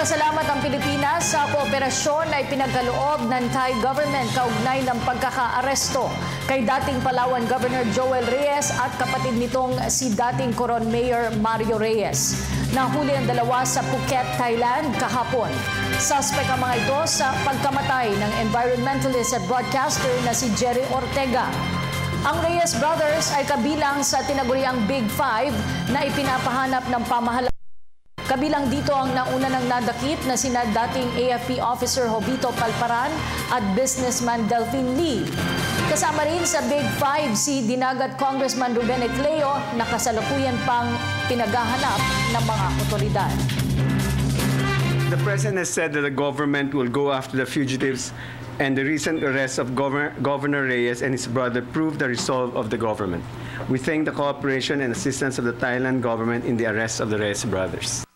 Nagpasalamat ang Pilipinas sa kooperasyon na ipinagkaloob ng Thai government kaugnay ng pagkakaaresto kay dating Palawan Governor Joel Reyes at kapatid nitong si dating Coron Mayor Mario Reyes. Nahuli ang dalawa sa Phuket, Thailand kahapon. Suspect ang mga ito sa pagkamatay ng environmentalist at broadcaster na si Jerry Ortega. Ang Reyes Brothers ay kabilang sa tinaguriang Big Five na ipinapahanap ng pamahalaan. Kabilang dito ang nauna ng nadakip na sina dating AFP officer Jovito Palparan at businessman Delphine Lee. Kasama rin sa Big Five si Dinagat Congressman Ruben Ecleo na kasalukuyan pang pinaghahanap ng mga otoridad. The President has said that the government will go after the fugitives, and the recent arrest of Governor Reyes and his brother proved the resolve of the government. We thank the cooperation and assistance of the Thailand government in the arrest of the Reyes brothers.